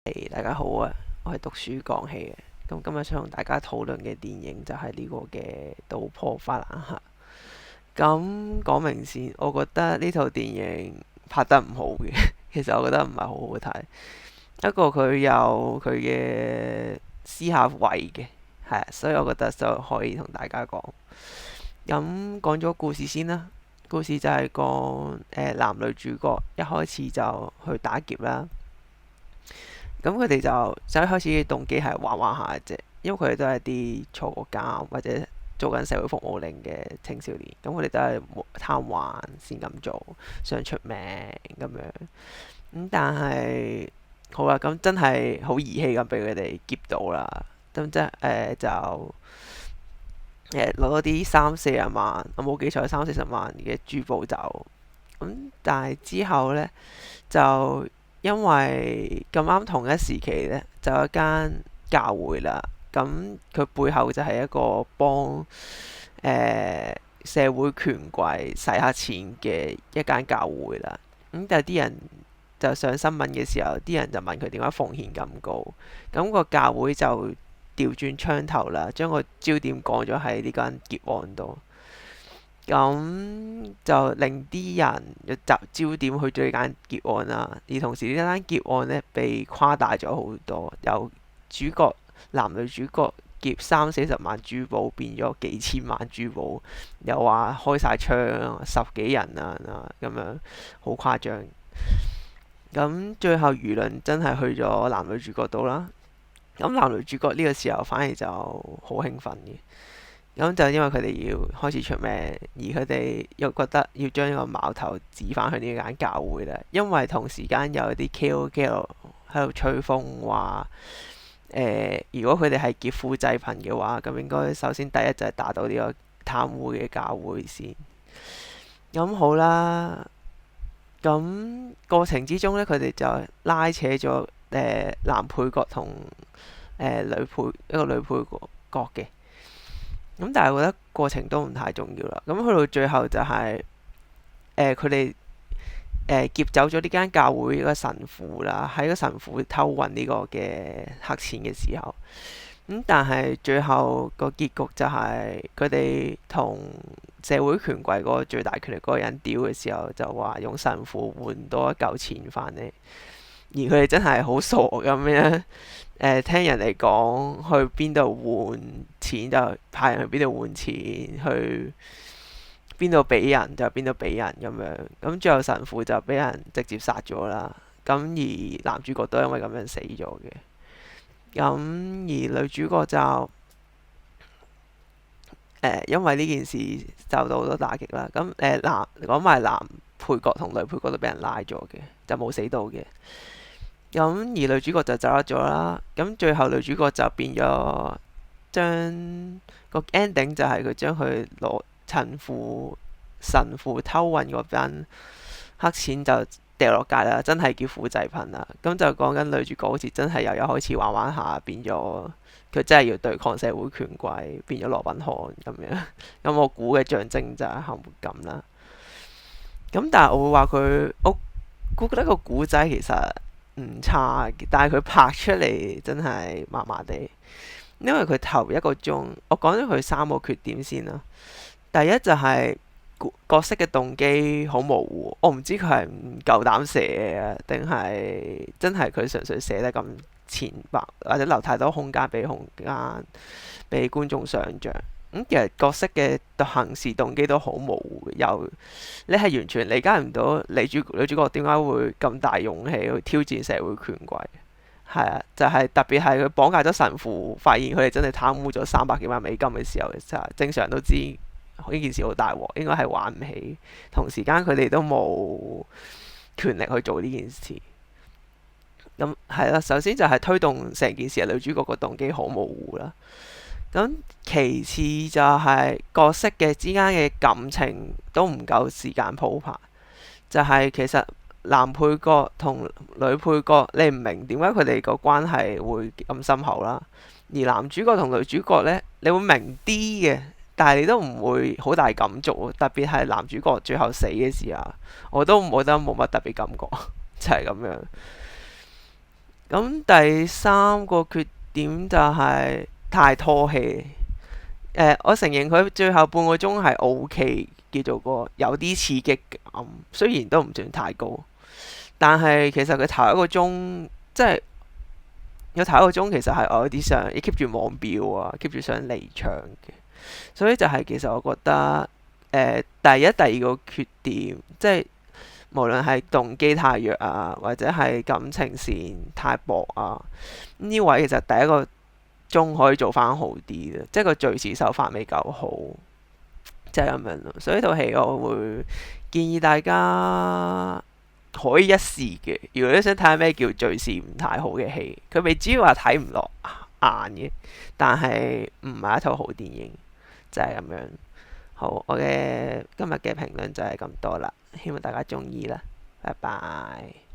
大家好啊！我係讀書講戲嘅，咁今日想同大家討論嘅電影就係呢個嘅《盜破法蘭克》。咁講明先，我覺得呢套電影拍得唔好嘅，其實我覺得唔係好好睇。不過佢有佢嘅思考位嘅，係啊，所以我覺得就可以同大家講。咁講咗故事先啦，故事就係講男女主角一開始就去打劫啦。咁佢哋就一開始嘅動機係玩玩下嘅啫，因為佢哋都係啲坐過監或者做緊社會服務令嘅青少年，咁佢哋都係貪玩先咁做，想出名咁樣。但係好啦，咁真係好兒戲咁俾佢哋劫到啦。咁即係就攞咗啲30-40萬，我冇記錯30-40萬嘅珠寶走。但係之後呢，就因為咁啱同一時期呢，就有一間教會啦。咁佢背後就係一個幫社會權貴洗黑錢嘅一間教會啦。但係啲人就上新聞嘅時候，啲人就問佢點解奉獻咁高。個教會就調轉槍頭啦，將個焦點降咗喺呢間劫案度。咁就令啲人集焦點去咗呢間劫案啦，而同時呢單劫案呢，被誇大咗好多，由主角男女主角劫30-40萬珠寶變咗幾千萬珠寶，又話開晒槍10幾人啊咁樣，好誇張。咁最後輿論真係去咗男女主角度啦。咁男女主角呢個時候反而就好興奮嘅。咁就因為佢哋要開始出名，而佢哋又覺得要將呢個矛頭指翻去呢間教會啦。因為同時間有啲 KOL 喺度吹風話，如果佢哋係劫富濟貧嘅話，咁應該首先第一就係打到呢個貪污嘅教會先。咁好啦，咁過程之中呢，佢哋就拉扯咗男配角同一個女配角嘅。但係我覺得過程都唔太重要啦。咁去到最後就係佢哋劫走咗呢間教會個神父啦，喺個神父偷運呢個嘅黑錢嘅時候，但係最後個結局就係佢哋同社會權貴嗰個最大權力嗰個人屌嘅時候，就話用神父換多一嚿錢翻嚟，而佢哋真係好傻咁樣。聽人哋講去邊度換錢就派人去邊度換錢，去邊度俾人就邊度俾人咁樣。最後神父就俾人直接殺咗啦。而男主角都因為咁樣死咗嘅。而女主角就因為呢件事受到好多打擊啦。講埋男配角同女配角都俾人拉咗嘅，就冇死到嘅。而女主角就走甩咗啦。最後女主角就變咗將個 ending 就係佢將佢攞神父偷運嗰班黑錢就掉落街啦，真係劫富濟貧啦。就講緊女主角好似真係又有開始玩玩下，變咗佢真係要對抗社會權貴，變咗羅賓漢咁樣。我估嘅象徵就係後末咁啦。但係我會話我覺得個古仔其實唔差嘅，但係佢拍出嚟真係麻麻地。因為佢頭一個鐘，我講咗佢3個缺點先啦。第一就係角色嘅動機好模糊，我唔知佢係唔夠膽寫啊，定係真係佢純粹寫得咁淺白，或者留太多空間俾觀眾想像。其實角色嘅行事動機都好模糊嘅，你係完全理解唔到女主角點解會咁大勇氣去挑戰社會權貴。係啊，就係特別係佢綁架咗神父，發現佢哋真係貪污咗300幾萬美金嘅時候，就正常都知呢件事好大鑊，應該係玩唔起。同時間佢哋都冇權力去做呢件事。係啦，首先就係推動成件事嘅女主角個動機好模糊啦。其次就係角色嘅之間嘅感情都唔夠時間鋪排，就係其實男配角同女配角，你唔明點解佢哋個關係會咁深厚啦。而男主角同女主角呢，你會明啲嘅，但係你都唔會好大感觸。特別係男主角最後死嘅時候，我都覺得冇乜特別感覺，就係咁樣。咁第三個缺點就係太拖戲。我承認佢最後半個鐘係 OK，叫做個有啲刺激感，雖然都唔算太高，但係其實佢頭一個鐘即係有頭一個鐘，其實係我有啲想 keep 住望表啊，keep 住想離場嘅，所以就係其實我覺得第一、第二個缺點，即係無論係動機太弱啊，或者係感情線太薄啊，呢位其實第一個鐘可以做翻好啲嘅，即係個敘事手法未夠好，就係咁樣咯。所以套戲我會建議大家可以一試嘅。如果你想睇下咩叫敘事唔太好嘅戲，佢未至於話睇唔落眼嘅，但係唔係一套好電影，就係咁樣。好，我嘅今日嘅評論就係咁多啦，希望大家中意啦，拜拜。